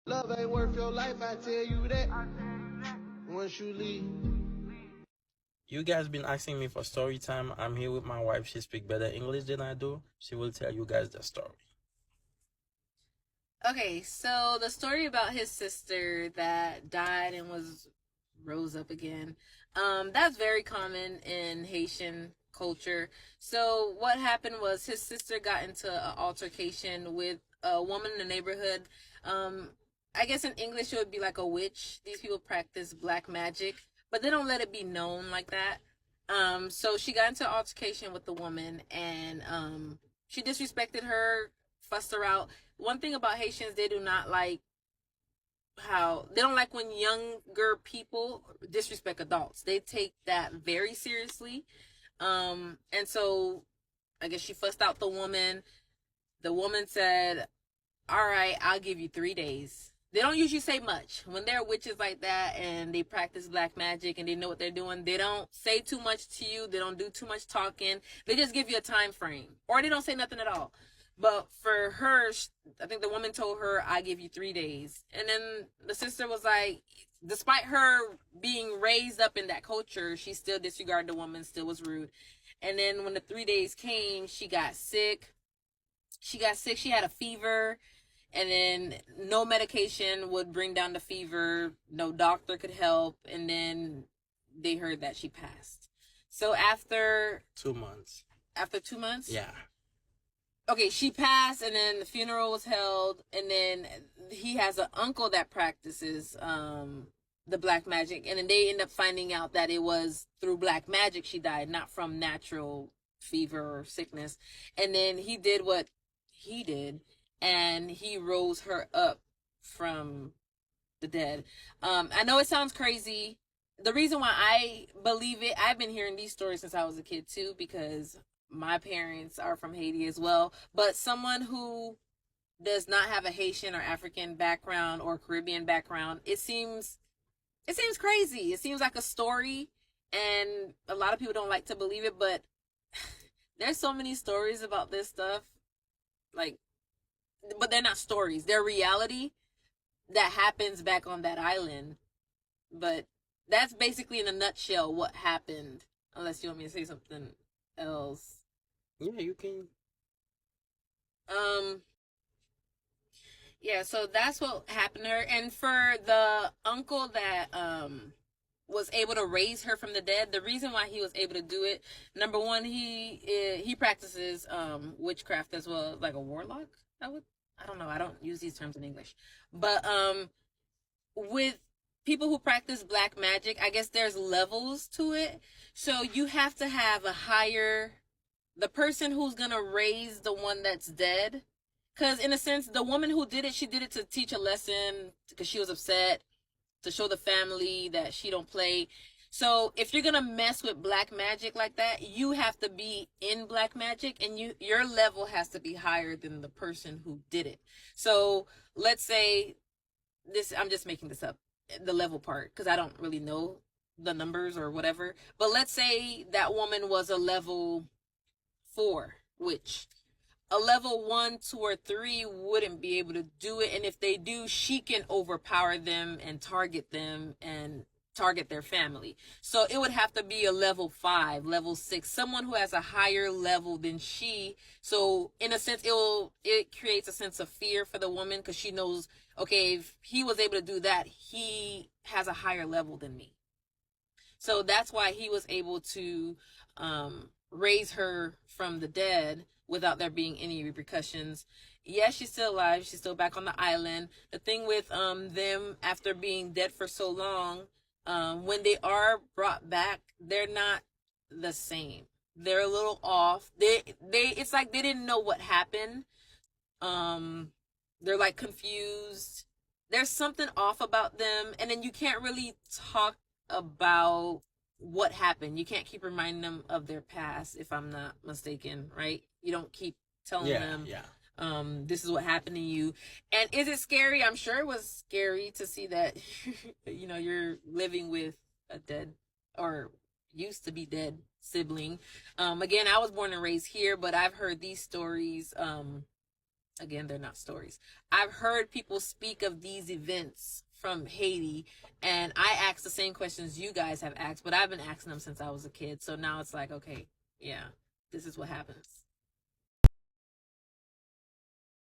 Love ain't worth your life, I tell you that. Once you leave. You guys been asking me for story time. I'm here with my wife. She speaks better English than I do. She will tell you guys the story. Okay, so the story about his sister that died and was rose up again. That's very common in Haitian culture. So what happened was his sister got into an altercation with a woman in the neighborhood. I guess in English it would be like a witch. These people practice black magic, but they don't let it be known like that. So she got into an altercation with the woman, and she disrespected her, fussed her out. One thing about Haitians, they do not like how they don't like when younger people disrespect adults. They take that very seriously. And so I guess she fussed out the woman. The woman said, "All right, I'll give you 3 days." They don't usually say much when they're witches like that and they practice black magic and they know what they're doing. They don't say too much to you. They don't do too much talking. They just give you a time frame, or they don't say nothing at all. But for her, I think the woman told her, "I give you 3 days." And then the sister was like, despite her being raised up in that culture, she still disregarded the woman, still was rude. And then when the 3 days came, she got sick. She had a fever, and then no medication would bring down the fever. No doctor could help. And then they heard that she passed. So after 2 months. 2 months? Yeah. Okay, she passed, and then the funeral was held, and then he has an uncle that practices the black magic, and then they end up finding out that it was through black magic she died, not from natural fever or sickness. And then he did what he did, and he rose her up from the dead. I know it sounds crazy. The reason why I believe it, I've been hearing these stories since I was a kid too, because my parents are from Haiti as well. But someone who does not have a Haitian or African background or Caribbean background, it seems crazy. It seems like a story, and a lot of people don't like to believe it, but there's so many stories about this stuff, like, but they're not stories. They're reality that happens back on that island. But that's basically in a nutshell what happened, unless you want me to say something else. Yeah, you can. Yeah, so that's what happened to her. And for the uncle that was able to raise her from the dead, the reason why he was able to do it, number one, he practices witchcraft as well, like a warlock. I don't know, I don't use these terms in English. But with people who practice black magic, I guess there's levels to it. So you have to have the person who's gonna raise the one that's dead. Because in a sense, the woman who did it, she did it to teach a lesson because she was upset, to show the family that she don't play. So if you're gonna mess with black magic like that, you have to be in black magic, and your level has to be higher than the person who did it. So let's say this, I'm just making this up, the level part, because I don't really know the numbers or whatever. But let's say that woman was a level 4 witch. A level 1, 2, or 3 wouldn't be able to do it, and if they do, she can overpower them and target their family. So it would have to be a level 5, level 6, someone who has a higher level than she. So in a sense, it creates a sense of fear for the woman, because she knows, okay, if he was able to do that, he has a higher level than me. So that's why he was able to raise her from the dead without there being any repercussions. Yes, she's still alive. She's still back on the island. The thing with them, after being dead for so long, when they are brought back, they're not the same. They're a little off. It's like they didn't know what happened. They're like confused. There's something off about them, and then you can't really talk about what happened. You can't keep reminding them of their past, if I'm not mistaken, right? You don't keep telling them, this is what happened to you. And is it scary? I'm sure it was scary to see that, you're living with a dead, or used to be dead, sibling. Again, I was born and raised here, but I've heard these stories Again, they're not stories. I've heard people speak of these events from Haiti, and I ask the same questions you guys have asked, but I've been asking them since I was a kid. So now it's like, okay, yeah, this is what happens.